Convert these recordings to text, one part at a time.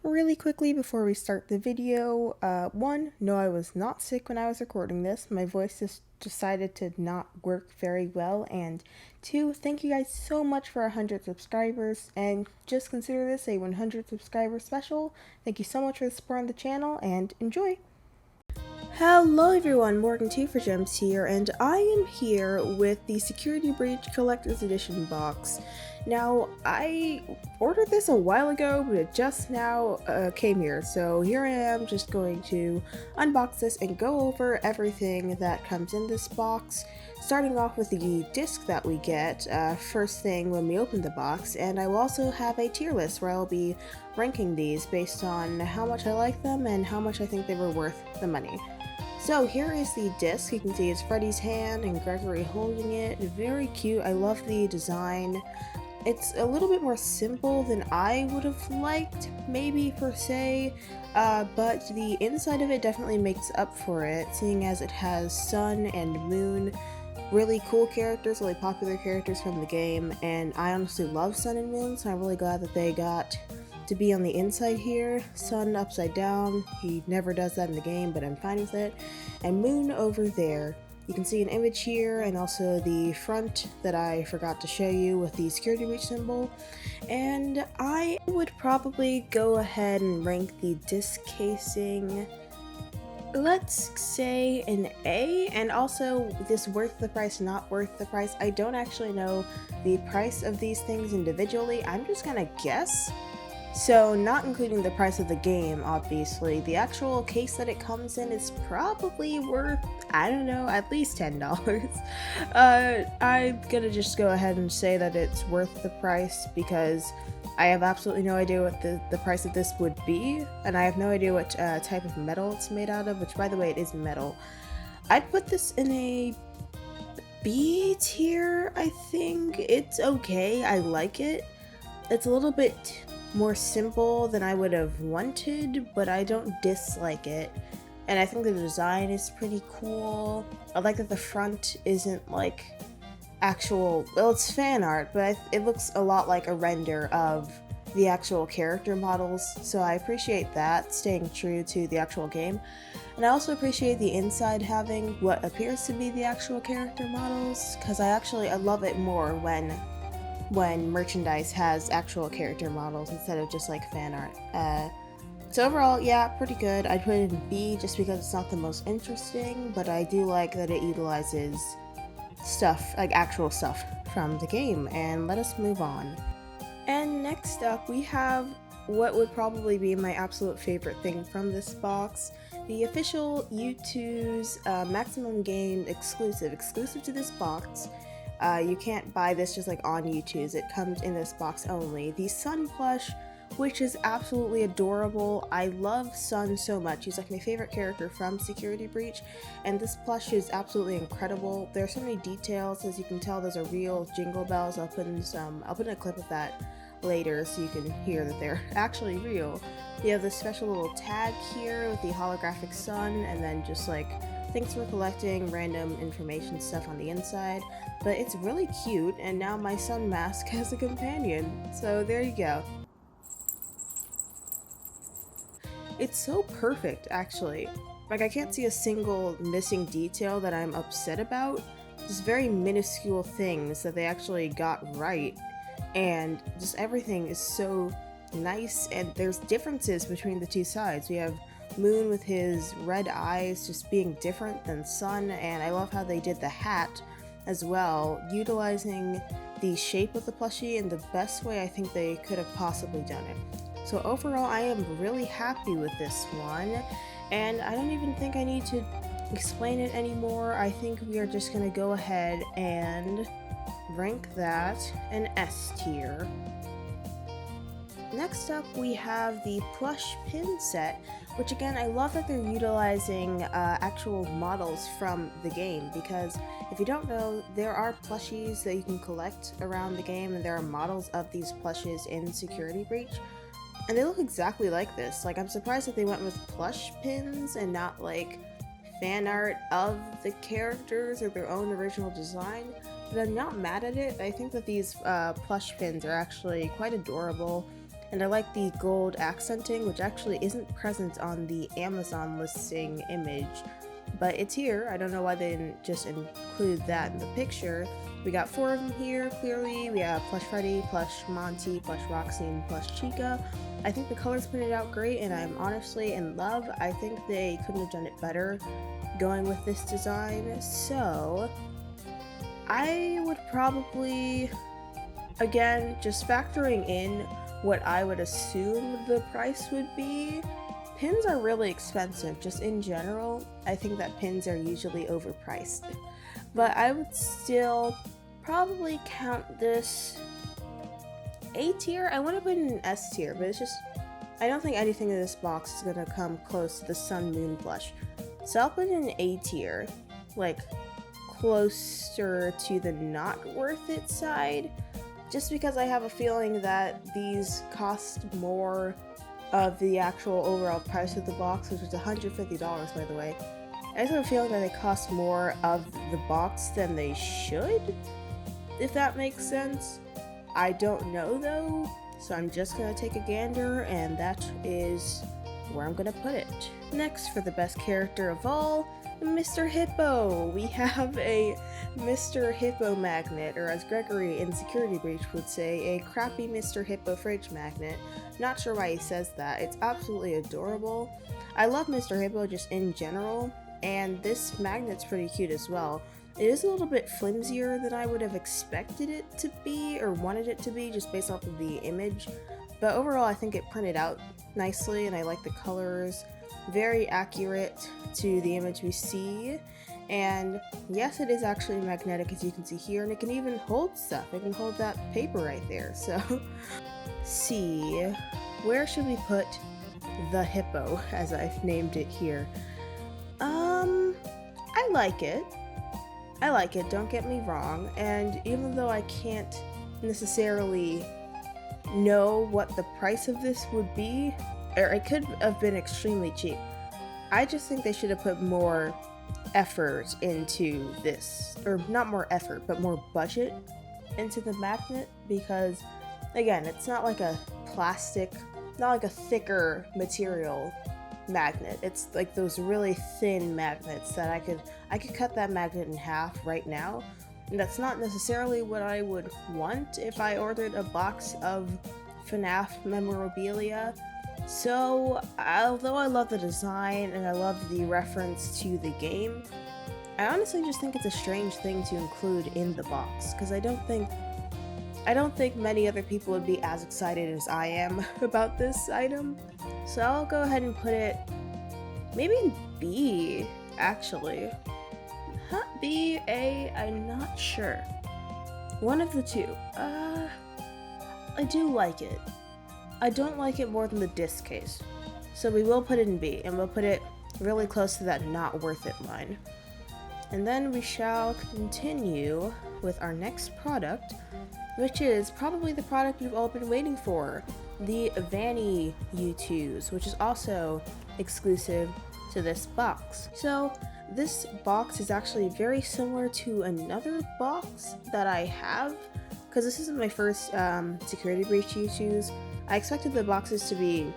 really quickly before we start the video. One, no, I was not sick when I was recording this. My voice just decided to not work very well. And two, thank you guys so much for 100 subscribers. And just consider this a 100 subscriber special. Thank you so much for the support on the channel and enjoy. Hello everyone, Morgan2 4Gems here, and I am here with the Security Breach Collector's Edition box. Now, I ordered this a while ago, but it just now came here, so here I am just going to unbox this and go over everything that comes in this box, starting off with the disc that we get first thing when we open the box, and I will also have a tier list where I'll be ranking these based on how much I like them and how much I think they were worth the money. So here is the disc. You can see it's Freddy's hand and Gregory holding it. Very cute. I love the design. It's a little bit more simple than I would have liked, maybe per se, but the inside of it definitely makes up for it, seeing as it has Sun and Moon, really cool characters, really popular characters from the game, and I honestly love Sun and Moon, so I'm really glad that they got to be on the inside here. Sun upside down, he never does that in the game, but I'm fine with it. And Moon over there. You can see an image here and also the front that I forgot to show you with the security breach symbol. And I would probably go ahead and rank the disc casing, let's say an A, and also this worth the price, not worth the price. I don't actually know the price of these things individually. I'm just gonna guess. So, not including the price of the game, obviously, the actual case that it comes in is probably worth, I don't know, at least $10. I'm gonna just go ahead and say that it's worth the price because I have absolutely no idea what the price of this would be, and I have no idea what type of metal it's made out of, which, by the way, it is metal. I'd put this in a B tier, I think. It's okay, I like it. It's a little bit more simple than I would have wanted, but I don't dislike it. And I think the design is pretty cool. I like that the front isn't like actual, well, it's fan art, but it looks a lot like a render of the actual character models, so I appreciate that, staying true to the actual game. And I also appreciate the inside having what appears to be the actual character models, because I love it more when merchandise has actual character models instead of just like fan art. So overall, yeah, pretty good. I'd put it in B just because it's not the most interesting, but I do like that it utilizes stuff, like actual stuff from the game, and let us move on. And next up, we have what would probably be my absolute favorite thing from this box, the official U2's Maximum Game exclusive to this box. You can't buy this just like on YouTube's, it comes in this box only. The Sun plush, which is absolutely adorable. I love Sun so much. He's like my favorite character from Security Breach, and this plush is absolutely incredible. There are so many details. As you can tell, those are real jingle bells. I'll put in a clip of that later so you can hear that they're actually real. You have this special little tag here with the holographic sun, and then just like thanks for collecting random information stuff on the inside. But it's really cute, and now my Sun mask has a companion, so there you go. It's so perfect, actually. Like, I can't see a single missing detail that I'm upset about. Just very minuscule things that they actually got right, and just everything is so nice, and there's differences between the two sides. We have Moon with his red eyes just being different than Sun, and I love how they did the hat as well, utilizing the shape of the plushie in the best way I think they could have possibly done it. So overall, I am really happy with this one, and I don't even think I need to explain it anymore. I think we are just going to go ahead and rank that an S tier. Next up, we have the plush pin set, which again, I love that they're utilizing actual models from the game, because if you don't know, there are plushies that you can collect around the game, and there are models of these plushes in Security Breach, and they look exactly like this. Like, I'm surprised that they went with plush pins and not like fan art of the characters or their own original design, but I'm not mad at it. I think that these plush pins are actually quite adorable. and I like the gold accenting, which actually isn't present on the Amazon listing image, but it's here. I don't know why they didn't just include that in the picture. We got 4 of them here, clearly. We have Plush Freddy, Plush Monty, Plush Roxy, and Plush Chica. I think the colors printed out great, and I'm honestly in love. I think they couldn't have done it better going with this design, so I would probably, again, just factoring in what I would assume the price would be. Pins are really expensive, just in general. I think that pins are usually overpriced. But I would still probably count this A tier. I want to put it in S tier, but it's just, I don't think anything in this box is going to come close to the Sun Moon plush. So I'll put it in A tier, like closer to the not worth it side, just because I have a feeling that these cost more of the actual overall price of the box, which was $150 by the way. I just have a feeling that they cost more of the box than they should, if that makes sense. I don't know though, so I'm just gonna take a gander, and that is where I'm gonna put it. Next, for the best character of all, Mr. Hippo. We have a Mr. Hippo magnet, or as Gregory in Security Breach would say, a crappy Mr. Hippo fridge magnet. Not sure why he says that. It's absolutely adorable. I love Mr. Hippo just in general, and this magnet's pretty cute as well. It is a little bit flimsier than I would have expected it to be, or wanted it to be, just based off of the image. But overall, I think it printed out nicely, and I like the colors. Very accurate to the image we see. And yes, it is actually magnetic, as you can see here, and it can even hold stuff. It can hold that paper right there. So, see, where should we put the hippo, as I've named it here? I like it. I like it, don't get me wrong, and even though I can't necessarily know what the price of this would be, or it could have been extremely cheap, I just think they should have put more effort into this, or not more effort, but more budget into the magnet, because again, it's not like a plastic, not like a thicker material magnet. It's like those really thin magnets that I could cut that magnet in half right now, and that's not necessarily what I would want if I ordered a box of FNAF memorabilia. So although I love the design and I love the reference to the game, I honestly just think it's a strange thing to include in the box, because I don't think many other people would be as excited as I am about this item. So I'll go ahead and put it maybe in B, actually. Huh, B, A, I'm not sure. One of the two. I do like it. I don't like it more than the disc case. So we will put it in B, and we'll put it really close to that not worth it line. And then we shall continue with our next product, which is probably the product you've all been waiting for, the Vanny U2s, which is also exclusive to this box. So this box is actually very similar to another box that I have, because this isn't my first Security Breach U2s. I expected the boxes to be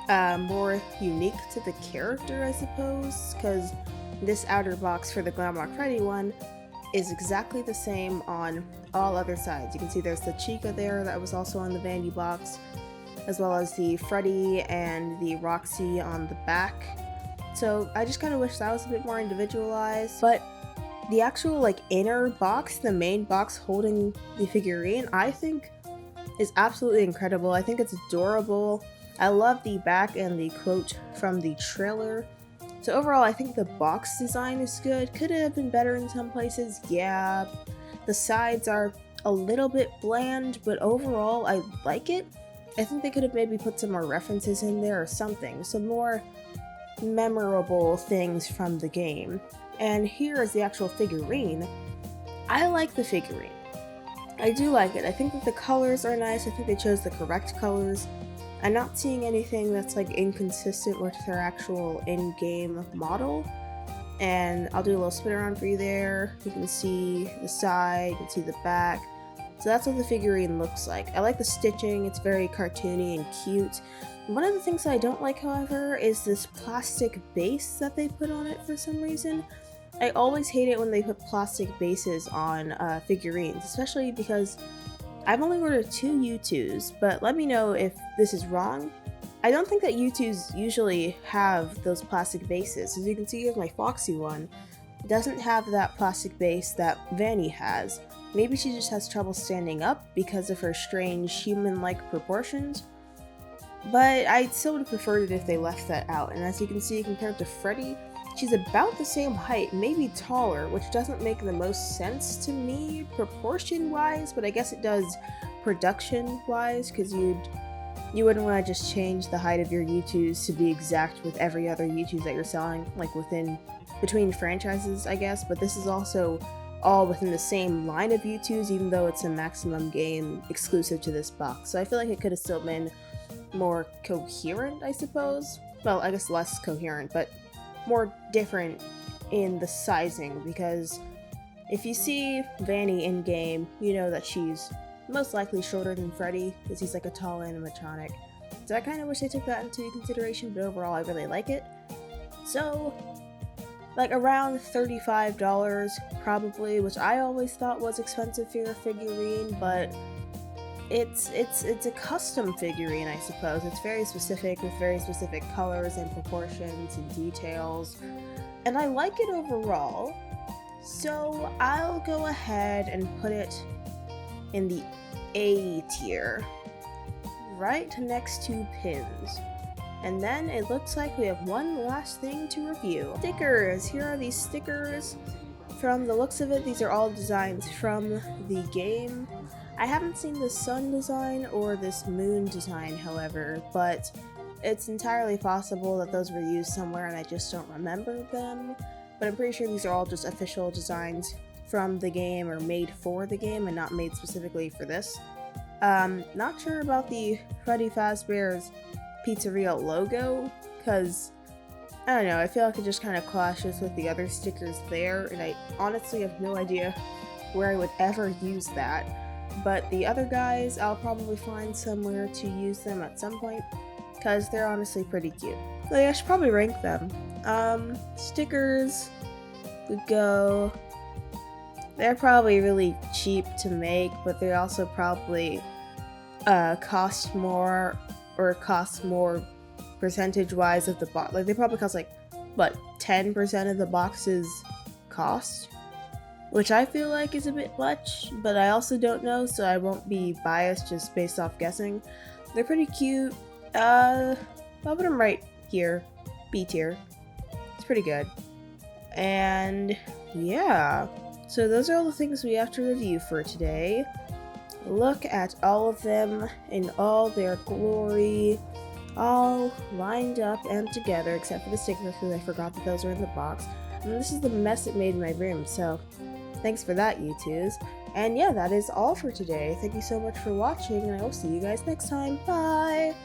more unique to the character, I suppose, because this outer box for the Glamrock Freddy one is exactly the same on all other sides. You can see there's the Chica there that was also on the Vandy box, as well as the Freddy and the Roxy on the back. So I just kind of wish that was a bit more individualized. But the actual like inner box, the main box holding the figurine, I think is absolutely incredible. I think it's adorable. I love the back and the quote from the trailer. So overall, I think the box design is good. Could it have been better in some places? Yeah. The sides are a little bit bland, but overall, I like it. I think they could have maybe put some more references in there or something. Some more memorable things from the game. And here is the actual figurine. I like the figurine. I do like it. I think that the colors are nice. I think they chose the correct colors. I'm not seeing anything that's like inconsistent with their actual in-game model. And I'll do a little spin around for you there. You can see the side, you can see the back. So that's what the figurine looks like. I like the stitching, it's very cartoony and cute. One of the things that I don't like, however, is this plastic base that they put on it for some reason. I always hate it when they put plastic bases on figurines, especially because I've only ordered 2 U2s, but let me know if this is wrong. I don't think that U2s usually have those plastic bases. As you can see, here's my Foxy one. It doesn't have that plastic base that Vanny has. Maybe she just has trouble standing up because of her strange human-like proportions. But I still would have preferred it if they left that out. And as you can see, compared to Freddy, she's about the same height, maybe taller, which doesn't make the most sense to me proportion-wise, but I guess it does production-wise, because you wouldn't want to just change the height of your U2s to be exact with every other U2s that you're selling, like between franchises, I guess, but this is also all within the same line of U2s, even though it's a maximum game exclusive to this box. So I feel like it could have still been more coherent, I suppose. Well, I guess less coherent, but more different in the sizing, because if you see Vanny in game, you know that she's most likely shorter than Freddy, because he's like a tall animatronic. So I kind of wish they took that into consideration, but overall I really like it. So, like around $35 probably, which I always thought was expensive for a figurine, but it's a custom figurine, I suppose. It's very specific, with very specific colors and proportions and details, and I like it overall. So I'll go ahead and put it in the A tier, right next to pins. And then it looks like we have one last thing to review. Stickers! Here are these stickers. From the looks of it, these are all designs from the game. I haven't seen the sun design or this moon design, however, but it's entirely possible that those were used somewhere and I just don't remember them. But I'm pretty sure these are all just official designs from the game or made for the game and not made specifically for this. Not sure about the Freddy Fazbear's Pizzeria logo, because I don't know, I feel like it just kind of clashes with the other stickers there, and I honestly have no idea where I would ever use that. But the other guys, I'll probably find somewhere to use them at some point, because they're honestly pretty cute. So yeah, I should probably rank them. Stickers would go... They're probably really cheap to make, but they also probably cost more percentage-wise of the box. Like, they probably cost like, what, 10% of the box's cost? Which I feel like is a bit much, but I also don't know, so I won't be biased just based off guessing. They're pretty cute. I'll put them right here. B tier. It's pretty good. And yeah. So those are all the things we have to review for today. Look at all of them in all their glory. All lined up and together, except for the stickers, because I forgot that those were in the box. And this is the mess it made in my room, so thanks for that, U2s. And yeah, that is all for today. Thank you so much for watching, and I will see you guys next time. Bye!